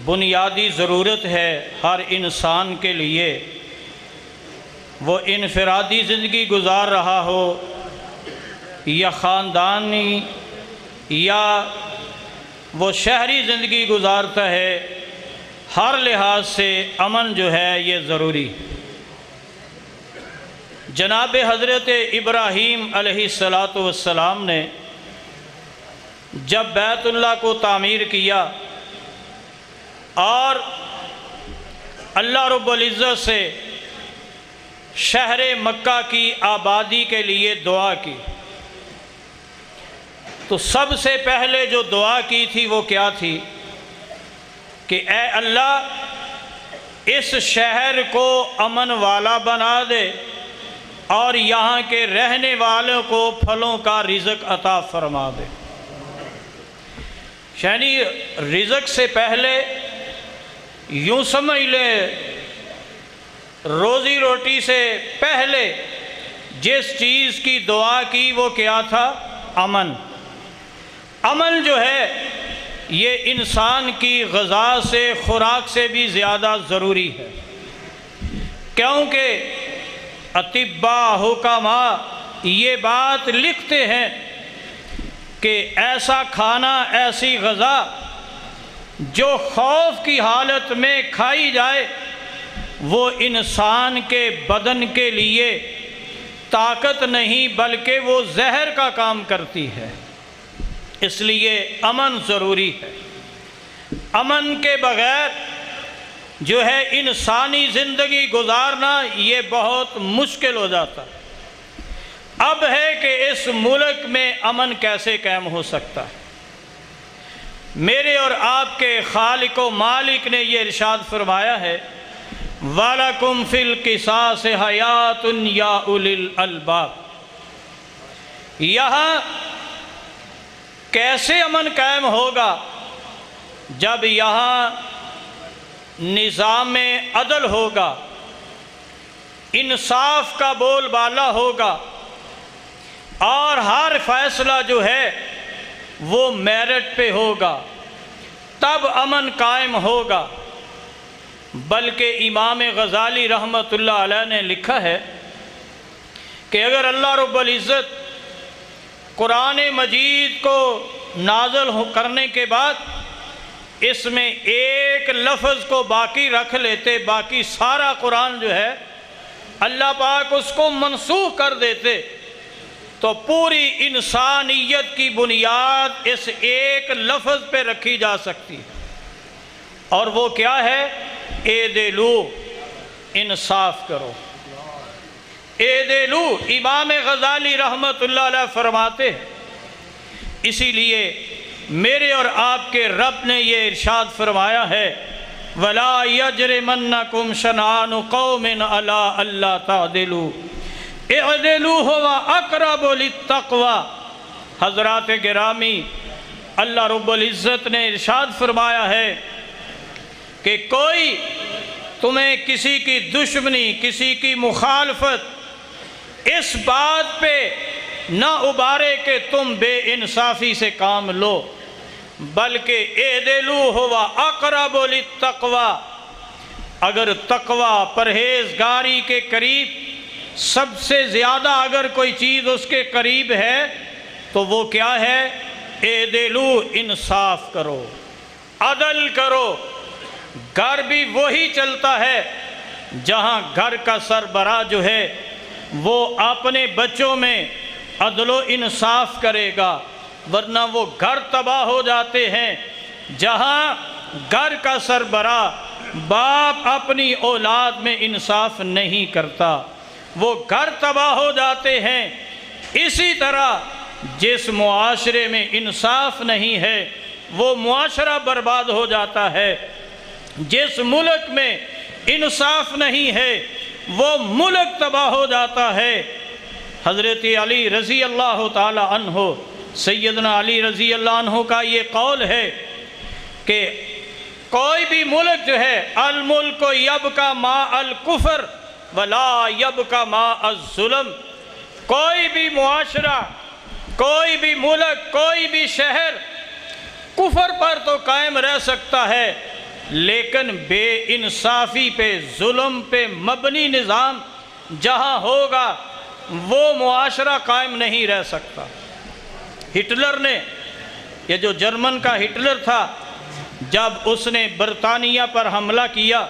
Speaker 9: بنیادی ضرورت ہے ہر انسان کے لیے، وہ انفرادی زندگی گزار رہا ہو یا خاندانی یا وہ شہری زندگی گزارتا ہے، ہر لحاظ سے امن جو ہے یہ ضروری۔ جناب حضرت ابراہیم علیہ السلام نے جب بیت اللہ کو تعمیر کیا اور اللہ رب العزت سے شہر مکہ کی آبادی کے لیے دعا کی، تو سب سے پہلے جو دعا کی تھی وہ کیا تھی کہ اے اللہ اس شہر کو امن والا بنا دے اور یہاں کے رہنے والوں کو پھلوں کا رزق عطا فرما دے۔ یعنی رزق سے پہلے یوں سمجھ لے، روزی روٹی سے پہلے جس چیز کی دعا کی وہ کیا تھا؟ امن۔ امن جو ہے یہ انسان کی غذا سے، خوراک سے بھی زیادہ ضروری ہے، کیونکہ اطباء حکماء یہ بات لکھتے ہیں کہ ایسا کھانا، ایسی غذا جو خوف کی حالت میں کھائی جائے وہ انسان کے بدن کے لیے طاقت نہیں بلکہ وہ زہر کا کام کرتی ہے، اس لیے امن ضروری ہے۔ امن کے بغیر جو ہے انسانی زندگی گزارنا یہ بہت مشکل ہو جاتا۔ اب ہے کہ اس ملک میں امن کیسے قائم ہو سکتا ہے؟ میرے اور آپ کے خالق و مالک نے یہ ارشاد فرمایا ہے وَلَكُمْ فِي الْقِصَاصِ حَيَاتٌ يَا أُولِي الْأَلْبَابِ۔ یہاں کیسے امن قائم ہوگا؟ جب یہاں نظام عدل ہوگا، انصاف کا بول بالا ہوگا، اور ہر فیصلہ جو ہے وہ میرٹ پہ ہوگا، تب امن قائم ہوگا۔ بلکہ امام غزالی رحمۃ اللہ علیہ نے لکھا ہے کہ اگر اللہ رب العزت قرآن مجید کو نازل کرنے کے بعد اس میں ایک لفظ کو باقی رکھ لیتے، باقی سارا قرآن جو ہے اللہ پاک اس کو منسوخ کر دیتے، تو پوری انسانیت کی بنیاد اس ایک لفظ پہ رکھی جا سکتی ہے، اور وہ کیا ہے؟ اعدلو، انصاف کرو۔ اعدلو، امام غزالی رحمۃ اللہ علیہ فرماتے ہیں، اسی لیے میرے اور آپ کے رب نے یہ ارشاد فرمایا ہے وَلَا يَجْرِمَنَّكُمْ شَنَآنُ قَوْمٍ عَلَىٰ أَلَّا تَعْدِلُوا اعدلوا هُوَ أَقْرَبُ لِلتَّقْوَىٰ۔ حضرات گرامی، اللہ رب العزت نے ارشاد فرمایا ہے کہ کوئی تمہیں کسی کی دشمنی، کسی کی مخالفت اس بات پہ نہ ابارے کہ تم بے انصافی سے کام لو، بلکہ اعدلوا هُوَ أَقْرَبُ لِلتَّقْوَىٰ۔ اگر تقوی، پرہیزگاری کے قریب سب سے زیادہ اگر کوئی چیز اس کے قریب ہے تو وہ کیا ہے؟ اعدلوا، انصاف کرو، عدل کرو۔ گھر بھی وہی چلتا ہے جہاں گھر کا سربراہ جو ہے وہ اپنے بچوں میں عدل و انصاف کرے گا، ورنہ وہ گھر تباہ ہو جاتے ہیں۔ جہاں گھر کا سربراہ باپ اپنی اولاد میں انصاف نہیں کرتا وہ گھر تباہ ہو جاتے ہیں۔ اسی طرح جس معاشرے میں انصاف نہیں ہے وہ معاشرہ برباد ہو جاتا ہے، جس ملک میں انصاف نہیں ہے وہ ملک تباہ ہو جاتا ہے۔ حضرت علی رضی اللہ تعالی عنہ، سیدنا علی رضی اللہ عنہ کا یہ قول ہے کہ کوئی بھی ملک جو ہے الملک یبقی مع الکفر ولا یبقی مع الظلم، کوئی بھی معاشرہ، کوئی بھی ملک، کوئی بھی شہر کفر پر تو قائم رہ سکتا ہے، لیکن بے انصافی پہ، ظلم پہ مبنی نظام جہاں ہوگا وہ معاشرہ قائم نہیں رہ سکتا۔ ہٹلر نے، یہ جو جرمن کا ہٹلر تھا، جب اس نے برطانیہ پر حملہ کیا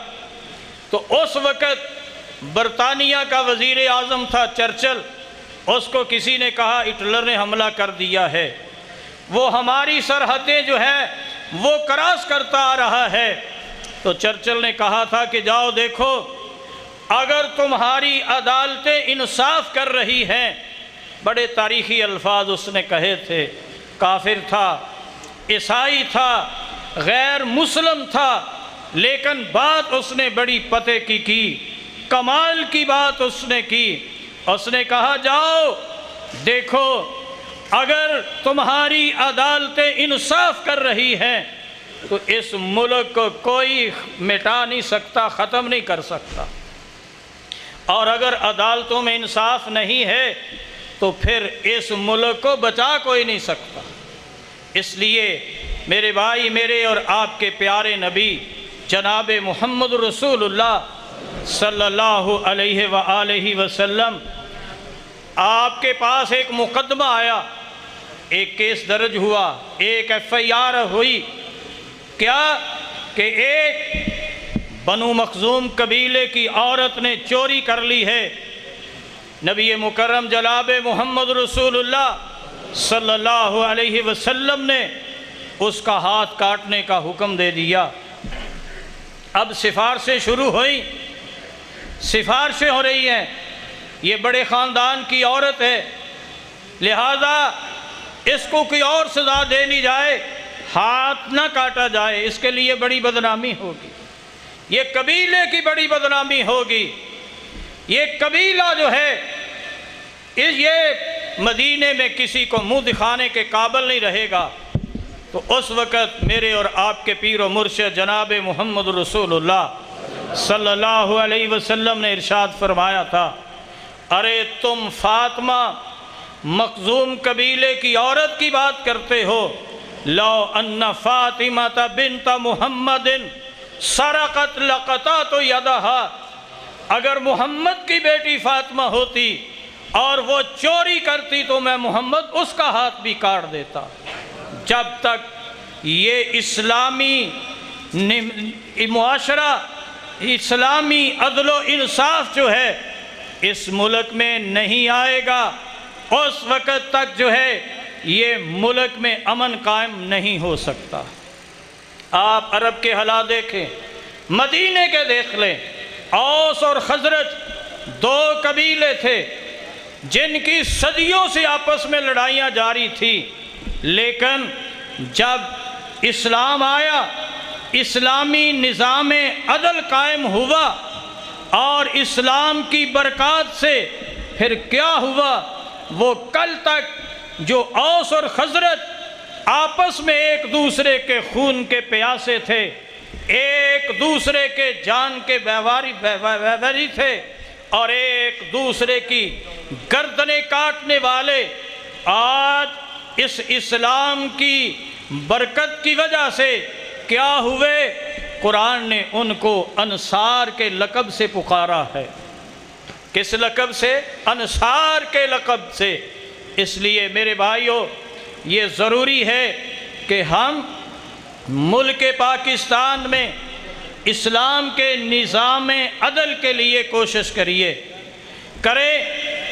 Speaker 9: تو اس وقت برطانیہ کا وزیر اعظم تھا چرچل، اس کو کسی نے کہا ہٹلر نے حملہ کر دیا ہے، وہ ہماری سرحدیں جو ہے وہ کراس کرتا آ رہا ہے۔ تو چرچل نے کہا تھا کہ جاؤ دیکھو، اگر تمہاری عدالتیں انصاف کر رہی ہیں، بڑے تاریخی الفاظ اس نے کہے تھے، کافر تھا، عیسائی تھا، غیر مسلم تھا، لیکن بات اس نے بڑی پتے کی کمال کی بات اس نے کی۔ اس نے کہا جاؤ دیکھو اگر تمہاری عدالتیں انصاف کر رہی ہیں تو اس ملک کو کوئی مٹا نہیں سکتا، ختم نہیں کر سکتا، اور اگر عدالتوں میں انصاف نہیں ہے تو پھر اس ملک کو بچا کوئی نہیں سکتا۔ اس لیے میرے بھائی، میرے اور آپ کے پیارے نبی جناب محمد رسول اللہ صلی اللہ علیہ وآلہ وسلم، آپ کے پاس ایک مقدمہ آیا، ایک کیس درج ہوا، ایک FIR ہوئی، کیا کہ ایک بنو مخزوم قبیلے کی عورت نے چوری کر لی ہے۔ نبی مکرم جناب محمد رسول اللہ صلی اللہ علیہ وسلم نے اس کا ہاتھ کاٹنے کا حکم دے دیا۔ اب سفارشیں شروع ہوئی، سفارشیں ہو رہی ہیں، یہ بڑے خاندان کی عورت ہے، لہذا اس کو کوئی اور سزا دینی جائے، ہاتھ نہ کاٹا جائے، اس کے لیے بڑی بدنامی ہوگی، یہ قبیلے کی بڑی بدنامی ہوگی، یہ قبیلہ جو ہے یہ مدینے میں کسی کو منہ دکھانے کے قابل نہیں رہے گا۔ تو اس وقت میرے اور آپ کے پیر و مرشد جناب محمد رسول اللہ صلی اللہ علیہ وسلم نے ارشاد فرمایا تھا، ارے تم فاطمہ مخزوم قبیلے کی عورت کی بات کرتے ہو، لو ان فاطمہ بنت محمد سرقت لقطعت یدہا، اگر محمد کی بیٹی فاطمہ ہوتی اور وہ چوری کرتی تو میں محمد اس کا ہاتھ بھی کاٹ دیتا۔ جب تک یہ اسلامی معاشرہ، اسلامی عدل و انصاف جو ہے اس ملک میں نہیں آئے گا، اس وقت تک جو ہے یہ ملک میں امن قائم نہیں ہو سکتا۔ آپ عرب کے حالات دیکھیں، مدینے کے دیکھ لیں، اوس اور خزرج دو قبیلے تھے جن کی صدیوں سے آپس میں لڑائیاں جاری تھی، لیکن جب اسلام آیا، اسلامی نظام عدل قائم ہوا اور اسلام کی برکات سے پھر کیا ہوا، وہ کل تک جو اوس اور خزرج آپس میں ایک دوسرے کے خون کے پیاسے تھے، ایک دوسرے کے جان کے بیواری تھے اور ایک دوسرے کی گردنیں کاٹنے والے، آج اس اسلام کی برکت کی وجہ سے کیا ہوئے، قرآن نے ان کو انصار کے لقب سے پکارا ہے۔ کس لقب سے؟ انصار کے لقب سے۔ اس لیے میرے بھائیوں، یہ ضروری ہے کہ ہم ملک پاکستان میں اسلام کے نظام عدل کے لیے کوشش کریں۔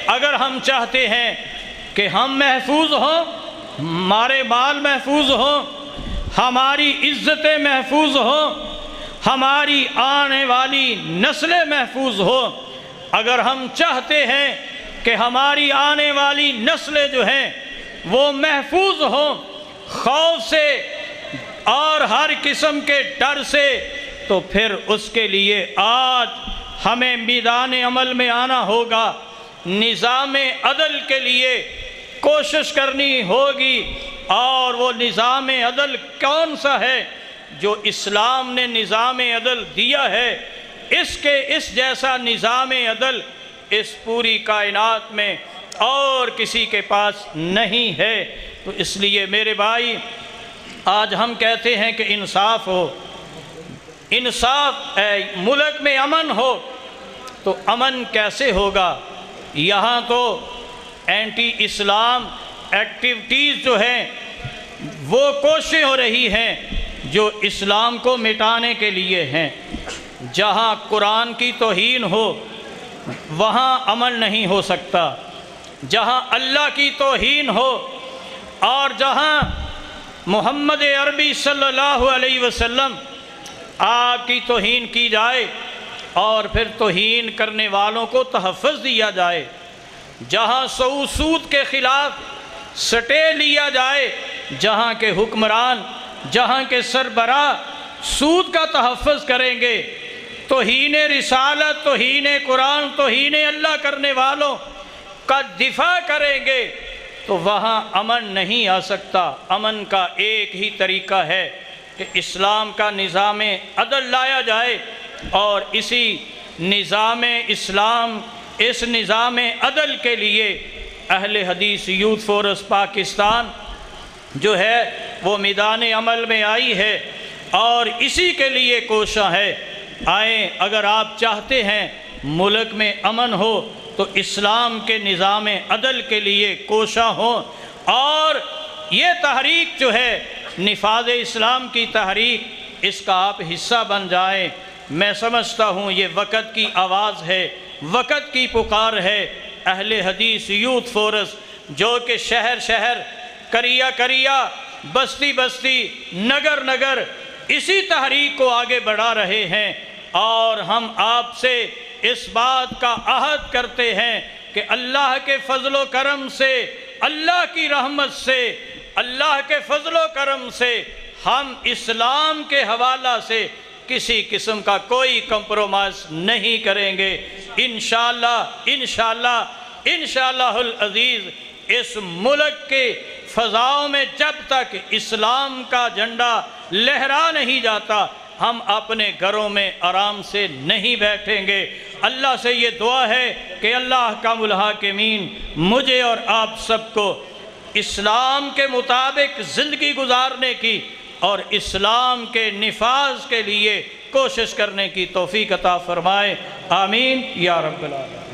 Speaker 9: اگر ہم چاہتے ہیں کہ ہم محفوظ ہوں، ہمارے مال محفوظ ہوں، ہماری عزتیں محفوظ ہوں، ہماری آنے والی نسلیں محفوظ ہوں، اگر ہم چاہتے ہیں کہ ہماری آنے والی نسلیں جو ہیں وہ محفوظ ہوں خوف سے اور ہر قسم کے ڈر سے، تو پھر اس کے لیے آج ہمیں میدان عمل میں آنا ہوگا، نظام عدل کے لیے کوشش کرنی ہوگی۔ اور وہ نظام عدل کون سا ہے؟ جو اسلام نے نظام عدل دیا ہے، اس جیسا نظام عدل اس پوری کائنات میں اور کسی کے پاس نہیں ہے۔ تو اس لیے میرے بھائی، آج ہم کہتے ہیں کہ انصاف ہو، انصاف ملک میں امن ہو، تو امن کیسے ہوگا؟ یہاں تو اینٹی اسلام ایکٹیویٹیز جو ہیں وہ کوششیں ہو رہی ہیں جو اسلام کو مٹانے کے لیے ہیں۔ جہاں قرآن کی توہین ہو وہاں امن نہیں ہو سکتا، جہاں اللہ کی توہین ہو اور جہاں محمد عربی صلی اللہ علیہ وسلم آپ کی توہین کی جائے اور پھر توہین کرنے والوں کو تحفظ دیا جائے، جہاں سود کے خلاف سٹے لیا جائے، جہاں کے حکمران، جہاں کے سربراہ سود کا تحفظ کریں گے، توہین رسالت، توہین قرآن، توہین اللہ کرنے والوں کا دفاع کریں گے تو وہاں امن نہیں آ سکتا۔ امن کا ایک ہی طریقہ ہے کہ اسلام کا نظام عدل لایا جائے، اور اسی نظام اسلام، اس نظام عدل کے لیے اہل حدیث یوتھ فورس پاکستان جو ہے وہ میدان عمل میں آئی ہے، اور اسی کے لیے کوشاں ہے۔ آئیں، اگر آپ چاہتے ہیں ملک میں امن ہو تو اسلام کے نظام عدل کے لیے کوشاں ہوں، اور یہ تحریک جو ہے نفاذ اسلام کی تحریک، اس کا آپ حصہ بن جائیں۔ میں سمجھتا ہوں یہ وقت کی آواز ہے، وقت کی پکار ہے۔ اہل حدیث یوتھ فورس جو کہ شہر شہر، کریا کریا، بستی بستی، نگر نگر اسی تحریک کو آگے بڑھا رہے ہیں، اور ہم آپ سے اس بات کا عہد کرتے ہیں کہ اللہ کے فضل و کرم سے، اللہ کی رحمت سے، اللہ کے فضل و کرم سے ہم اسلام کے حوالہ سے کسی قسم کا کوئی کمپرومائز نہیں کریں گے۔ انشاءاللہ انشاءاللہ انشاءاللہ العزیز اس ملک کے فضاؤں میں جب تک اسلام کا جھنڈا لہرا نہیں جاتا، ہم اپنے گھروں میں آرام سے نہیں بیٹھیں گے۔ اللہ سے یہ دعا ہے کہ اللہ احکام الحاکمین مجھے اور آپ سب کو اسلام کے مطابق زندگی گزارنے کی اور اسلام کے نفاذ کے لیے کوشش کرنے کی توفیق عطا فرمائے۔ آمین یا رب العالمین۔